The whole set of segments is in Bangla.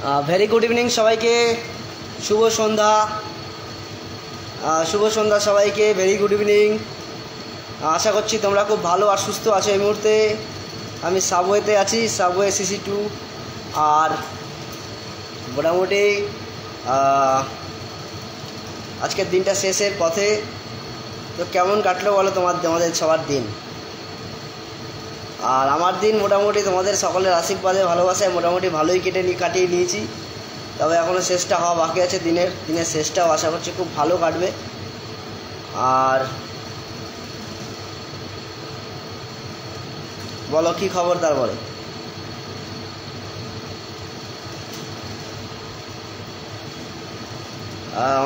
ভেরি গুড ইভিনিং সবাইকে, শুভ সন্ধ্যা। সবাইকে ভেরি গুড ইভিনিং। আশা করছি তোমরা খুব ভালো আর সুস্থ আছো। এই মুহূর্তে আমি সাবওয়েতে আছি, সাবওয়ে CC2। আর মোটামুটি আজকের দিনটা শেষের পথে। তো কেমন কাটলো বলো তোমাদের সবার দিন? আর আমার দিন মোটামুটি তোমাদের সকলের আশীর্বাদে ভালোবাসায় মোটামুটি ভালোই কাটিয়ে নিয়েছি। তবে এখনও শেষটা হওয়া বাকি আছে, দিনের শেষটাও আশা করছি খুব ভালো কাটবে। আর বলো কি খবর তারপরে?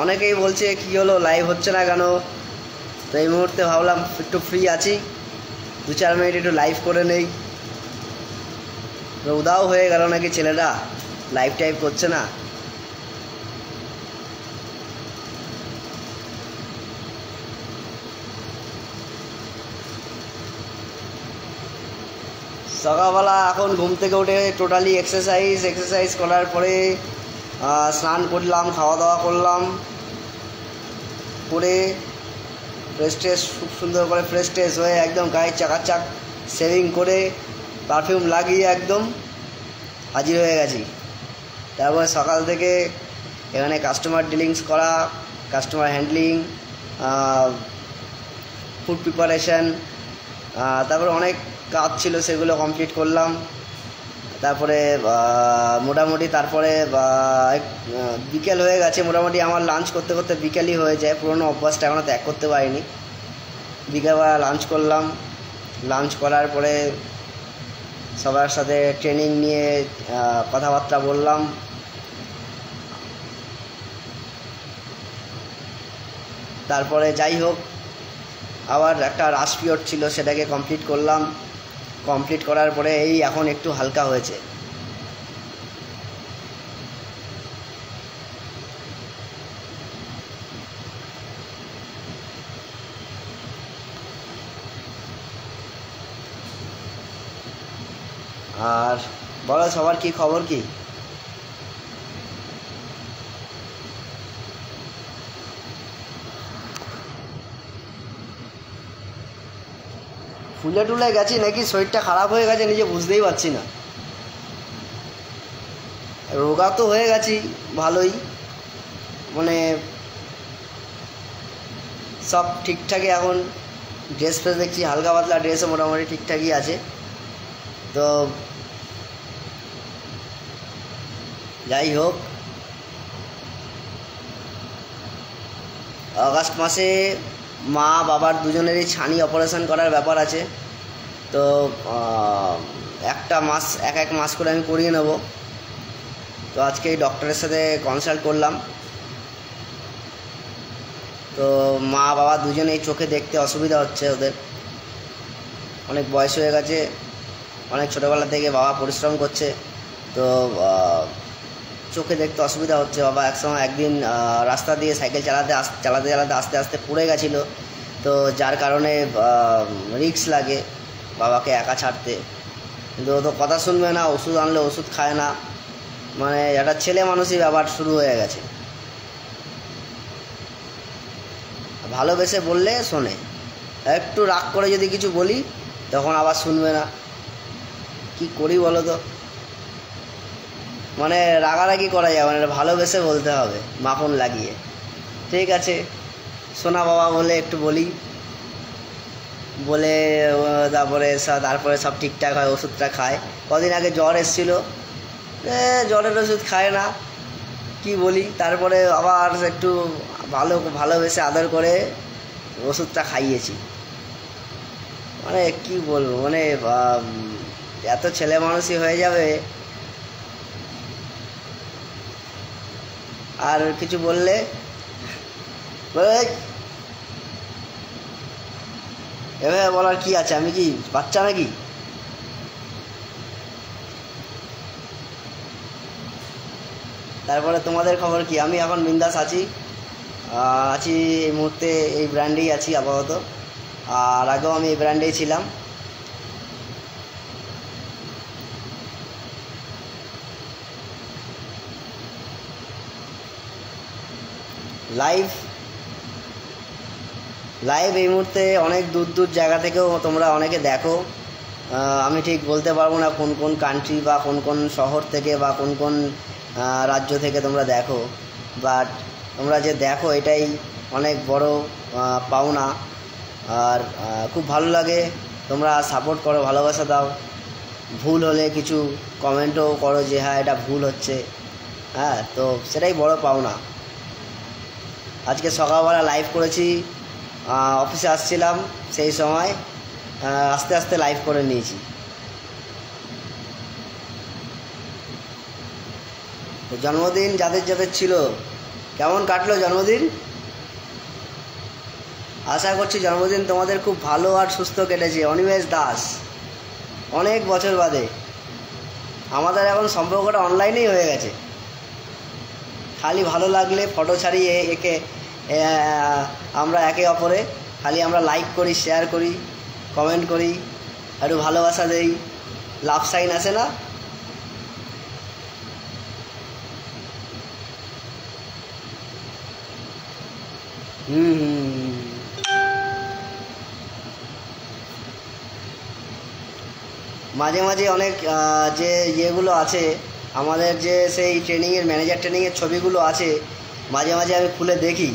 অনেকেই বলছে কি হলো লাইভ হচ্ছে না কেন। তো এই মুহূর্তে ভাবলাম একটু ফ্রি আছি, 2-4 মিনিট একটু লাইভ করে নেই। উদাও হয়ে গেল নাকি ছেলেটা, লাইভ টাইভ করছে না। সকালবেলা এখন ঘুম থেকে উঠে টোটালি এক্সারসাইজ করার পরে স্নান করলাম, খাওয়া দাওয়া করলাম, করে খুব সুন্দর করে ফ্রেশ হয়ে একদম গায়ে চাকাচাক শেভিং করে পারফিউম লাগিয়ে একদম হাজির হয়ে গেছি। তারপরে সকাল থেকে এখানে কাস্টমার ডিলিংস করা, কাস্টমার হ্যান্ডলিং, ফুড প্রিপারেশন, তারপরে অনেক কাজ ছিল সেগুলো কমপ্লিট করলাম। তারপরে মোটামুটি বিকেল হয়ে গেছে। মোটামুটি আমার লাঞ্চ করতে করতে বিকেলই হয়ে যায়, পুরোনো অভ্যাসটা এখনও ত্যাগ করতে পারিনি। বিকেলবেলা লাঞ্চ করলাম, লাঞ্চ করার পরে সবার সাথে ট্রেনিং নিয়ে কথাবার্তা বললাম। তারপরে যাই হোক আবার একটা রাশ পিরিয়ড ছিল, সেটাকে কমপ্লিট করলাম। কমপ্লিট করার পরে এই এখন একটু হালকা হয়েছে। আর বলো সবার কি খবর? কি ফুলে টুলে গেছি নাকি শরীরটা খারাপ হয়ে গেছে নিজে বুঝতেই পারছি না। রোগা তো হয়ে গেছি ভালোই, মানে সব ঠিকঠাকই। এখন ড্রেস ফ্রেস দেখছি হালকা পাতলা ড্রেসও মোটামুটি ঠিকঠাকই আছে। তো যাই হোক, আগস্ট মাসে মা বাবার দুজনেরই ছানি অপারেশন করার ব্যাপার আছে। তো এক মাস করে আমি করিয়ে নেব। তো আজকে এই ডক্টরের সাথে কনসাল্ট করলাম। তো মা বাবা দুজনেই চোখে দেখতে অসুবিধা হচ্ছে, ওদের অনেক বয়স হয়ে গেছে, অনেক ছোটোবেলা থেকে বাবা পরিশ্রম করছে। তো চোখে দেখতে অসুবিধা হচ্ছে। বাবা একদিন রাস্তা দিয়ে সাইকেল চালাতে আস্তে আস্তে পড়ে গেছিলো। তো যার কারণে রিস্ক লাগে বাবাকে একা ছাড়তে। কিন্তু ও তো কথা শুনবে না, ওষুধ আনলে ওষুধ খায় না, মানে একটা ছেলে মানুষই ব্যাপার শুরু হয়ে গেছে। ভালোবেসে বললে শোনে, একটু রাগ করে যদি কিছু বলি তখন আবার শুনবে না। কি করি বলো তো? মানে রাগারাগি করা যাবে না, ভালোবেসে বলতে হবে মাখন লাগিয়ে। ঠিক আছে সোনা বাবা বলে একটু বলি, বলে তারপরে সব ঠিকঠাক হয়, ওষুধটা খায়। কদিন আগে জ্বর এসেছিলো, জ্বরের ওষুধ খায় না, কি বলি। তারপরে আবার একটু ভালোবেসে আদর করে ওষুধটা খাইয়েছি। মানে কি বলবো, মানে এত ছেলে মানুষই হয়ে যাবে। আর কিছু বললে এভাবে বলার কি আছে? আমি কি বাচ্চা নাকি? তারপরে তোমাদের খবর কি? আমি এখন বিন্দাস আছি এই মুহূর্তে এই ব্র্যান্ডেই আছি আপাতত। আর আগেও আমি এই ব্র্যান্ডেই ছিলাম। লাইভ লাইভ এই মুহূর্তে অনেক দূর দূর জায়গা থেকেও তোমরা অনেকে দেখো। আমি ঠিক বলতে পারবো না কোন কোন কান্ট্রি বা কোন কোন শহর থেকে বা কোন কোন রাজ্য থেকে তোমরা দেখো, বাট তোমরা যে দেখো এটাই অনেক বড় পাওনা। আর খুব ভালো লাগে, তোমরা সাপোর্ট করো, ভালোবাসা দাও। ভুল হলে কিছু কমেন্টও করো যে হ্যাঁ এটা ভুল হচ্ছে, হ্যাঁ, তো সেটাই বড় পাওনা। আজকে সকালবেলা লাইভ করেছি, অফিসে আসছিলাম, সেই সময় আস্তে আস্তে লাইভ করে নিয়েছি। তো জন্মদিন যাদের যাদের ছিল, কেমন কাটলো জন্মদিন? আশা করছি জন্মদিন তোমাদের খুব ভালো আর সুস্থ কেটেছে। অনিমেষ দাস, অনেক বছর বাদে আমাদের এখন সম্পর্কটা অনলাইনেই হয়ে গেছে। খালি ভালো লাগলে ফটো ছাড়িয়ে একে আমরা একে অপরে খালি আমরা লাইক করি, শেয়ার করি, কমেন্ট করি, একটু ভালোবাসা দেই, লাভ সাইন আসে না? মাঝে মাঝে অনেক যে ইয়েগুলো আছে আমাদের, যে সেই ট্রেনিংয়ের ম্যানেজার ট্রেনিংয়ের ছবিগুলো আছে, মাঝে মাঝে আমি খুলে দেখি,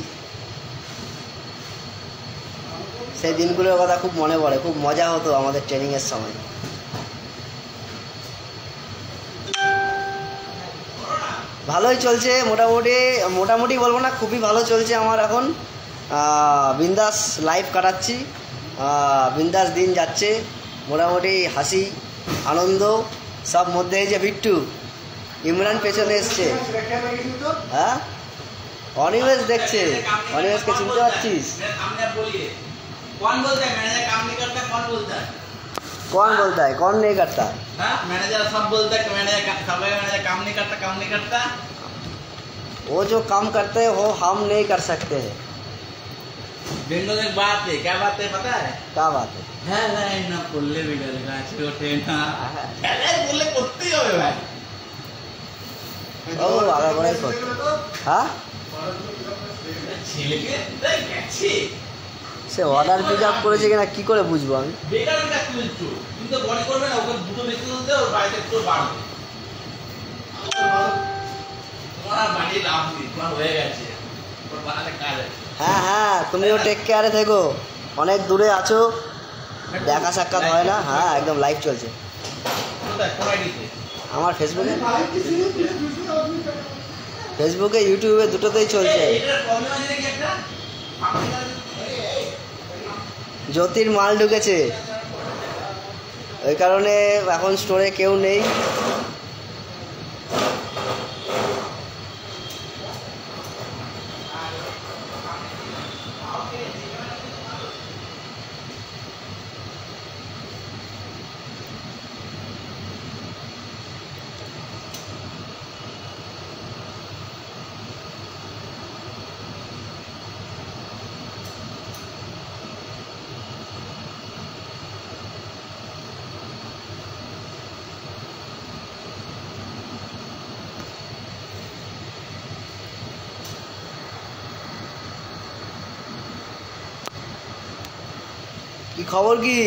সেই দিনগুলোর কথা খুব মনে পড়ে। খুব মজা হতো আমাদের ট্রেনিংয়ের সময়। ভালোই চলছে, মোটামুটি মোটামুটি বলবো না, খুবই ভালো চলছে আমার এখন। বিন্দাস লাইফ কাটাচ্ছি, বিন্দাস দিন যাচ্ছে, মোটামুটি হাসি আনন্দ সব মধ্যে। এই যে বিট্টু ইমরান পেছনে এসছে, হ্যাঁ অনিমেষ দেখছে। অনিমেষকে চিনতে পারছিস? कौन बोलता है मैनेजर काम नहीं करता? कौन बोलता है? कौन बोलता है? कौन नहीं करता? हाँ, मैनेजर सब बोलता है कि मैनेजर काम नहीं करता, काम नहीं करता। वो जो काम करते हैं वो हम नहीं कर सकते हैं। बेंगल एक बात है, क्या बात है पता है? क्या बात है? है ना पुल्ले बिगड़ गया छोटे ना, अरे पुल्ले कुत्ते हो भाई। ओ आगे बढ़े तो हाँ ছেলে কে তাই গেছে, সে অর্ডার পিক আপ করেছে কিনা কি করে বুঝবো আমি? বেকার বেকার তুলছো, তুমি তো বডি করবে না, ওকে দুটো বেশি তুলতে ওর বাড়িতে একটু বাড়বে, তোমার বাড়ি লাভ নেই, তোমার হয়ে গেছে, ওর বাড়াতে কাজ আছে। হ্যাঁ হ্যাঁ, তুমিও টেক কেয়ারে থেকো, অনেক দূরে আছো, দেখা সাক্ষাৎ হয় না। হ্যাঁ একদম লাইভ চলছে আমার ফেসবুকে, ফেসবুকে ইউটিউবে দুটোতেই চলছে। জ্যোতির মাল ঢুকেছে, ওই কারণে এখন স্টোরে কেউ নেই। কি খবর কি?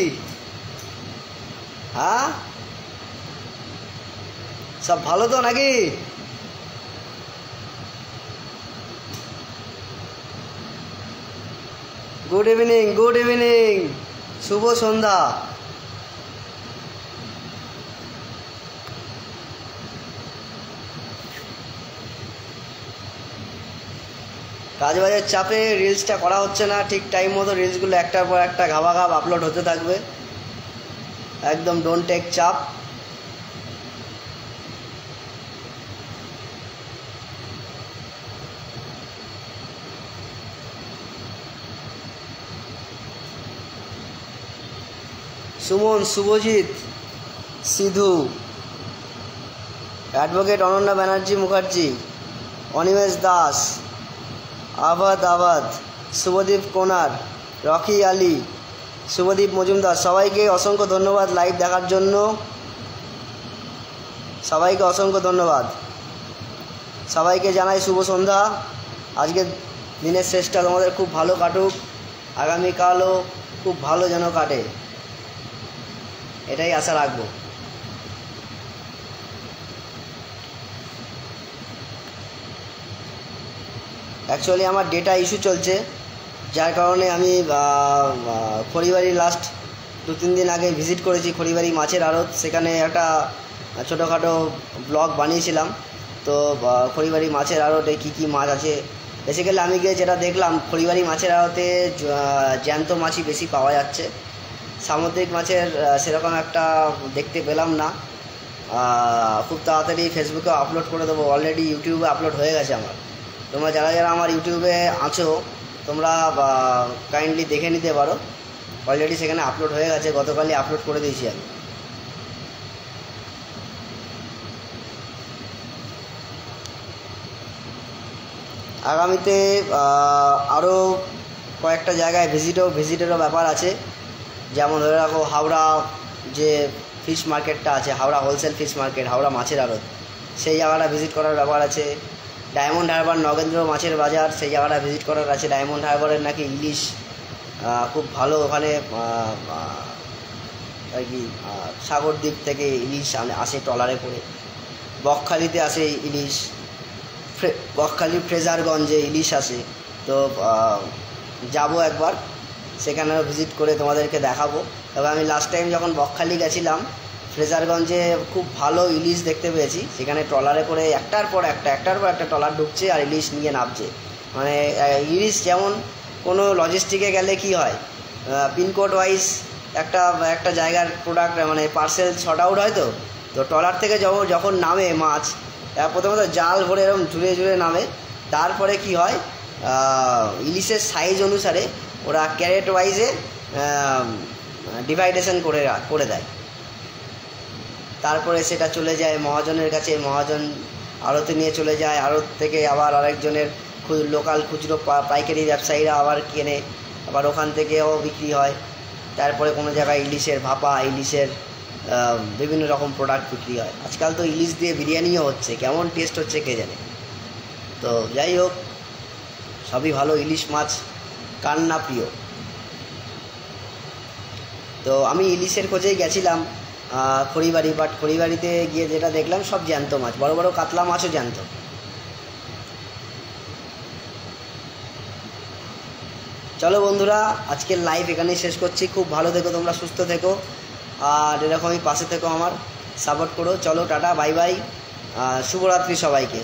হ্যাঁ সব ভালো তো নাকি? গুড ইভিনিং, গুড ইভিনিং, শুভ সন্ধ্যা। কাজবাজের চাপে রিলসটা করা হচ্ছে না ঠিক টাইম মতো। রিলসগুলো একটার পর একটা ঘাবাঘাব আপলোড হতে থাকবে, একদম ডোন্ট টেক চাপ। সুমন, শুভজিৎ, সিধু, অ্যাডভোকেট অনন্যা ব্যানার্জি মুখার্জি, অনিমেষ দাস, আবাদ আবাদ, শুভদীপ কোনার, রকি আলী, শুভদীপ মজুমদার, সবাইকে অসংখ্য ধন্যবাদ লাইভ দেখার জন্য। সবাইকে অসংখ্য ধন্যবাদ, সবাইকে জানাই শুভ সন্ধ্যা। আজকে দিনের শেষটা তোমাদের খুব ভালো কাটুক, আগামীকালও খুব ভালো যেন কাটে, এটাই আশা রাখবো। অ্যাকচুয়ালি আমার ডেটা ইস্যু চলছে, যার কারণে আমি খড়িবাড়ি লাস্ট 2-3 দিন আগে ভিজিট করেছি খড়িবাড়ি মাছের আড়ত। সেখানে একটা ছোটোখাটো ব্লগ বানিয়েছিলাম। তো খড়িবাড়ি মাছের আড়তে কী কী মাছ আছে, বেসিক্যালি আমি গিয়ে যেটা দেখলাম, খড়িবাড়ি মাছের আড়তে জ্যান্ত মাছই বেশি পাওয়া যাচ্ছে। সামুদ্রিক মাছের সেরকম একটা দেখতে পেলাম না। খুব তাড়াতাড়ি ফেসবুকে আপলোড করে দেবো, অলরেডি ইউটিউবে আপলোড হয়ে গেছে আমার। তোমরা যারা যারা আমার ইউটিউবে আছো তোমরা কাইন্ডলি দেখে নিতে পারো, অলরেডি সেখানে আপলোড হয়ে গেছে, গতকালই আপলোড করে দিয়েছি আমি। আগামীতে আরও কয়েকটা জায়গায় ভিজিটেরও ব্যাপার আছে। যেমন ধরে রাখো হাওড়া যে ফিশ মার্কেটটা আছে, Howrah wholesale fish market, Howrah মাছের আড়ত, সেই জায়গাটা ভিজিট করার ব্যাপার আছে। ডায়মন্ড হারবার নগেন্দ্র মাছের বাজার, সেই জায়গাটা ভিজিট করার আছে। ডায়মন্ড হারবারের নাকি ইলিশ খুব ভালো, ওখানে আর কি সাগরদ্বীপ থেকে ইলিশ আসে ট্রলারে করে। বকখালিতে আসে ইলিশ, বকখালি ফ্রেজারগঞ্জে ইলিশ আসে। তো যাব একবার, সেখানেও ভিজিট করে তোমাদেরকে দেখাবো। তবে আমি লাস্ট টাইম যখন বকখালি গেছিলাম, ফ্রেজারগঞ্জে খুব ভালো ইলিশ দেখতে পেয়েছি। সেখানে ট্রলারে করে একটার পর একটা ট্রলার ঢুকছে আর ইলিশ নিয়ে নামছে। মানে ইলিশ যেমন কোনো লজিস্টিকে গেলে কি হয়, পিনকোড ওয়াইজ একটা জায়গার প্রোডাক্ট মানে পার্সেল শর্ট আউট হয়। তো ট্রলার থেকে যখন নামে মাছ, প্রথমত জাল ভরে এরকম ঝুলে নামে। তারপরে কি হয়, ইলিশের সাইজ অনুসারে ওরা ক্যারেট ওয়াইজে ডিভাইডেশন করে দেয়। তারপরে সেটা চলে যায় মহাজনের কাছে, মহাজন আড়তে নিয়ে চলে যায়, আড়ত থেকে আবার আরেকজনের লোকাল খুচরো পাইকারি ব্যবসায়ীরা আবার কেনে, আবার ওখান থেকেও বিক্রি হয়। তারপরে কোনো জায়গায় ইলিশের ভাপা, ইলিশের বিভিন্ন রকম প্রোডাক্ট বিক্রি হয়। আজকাল তো ইলিশ দিয়ে বিরিয়ানিও হচ্ছে, কেমন টেস্ট হচ্ছে কে জানে। তো যাই হোক, সবই ভালো। ইলিশ মাছ কার না প্রিয়। তো আমি ইলিশের খোঁজেই গেছিলাম খড়িবাড়ি, বাট খড়িবাড়িতে গিয়ে যেটা দেখলাম সব জ্যান্ত মাছ, বড় বড় কাতলা মাছও জ্যান্ত। চলো বন্ধুরা, আজকের লাইভ এখানেই শেষ করছি। খুব ভালো থেকো তোমরা, সুস্থ থেকো, আর এরকমই পাশে থেকো, আমার সাপোর্ট করো। চলো টাটা, বাই বাই, শুভরাত্রি সবাইকে।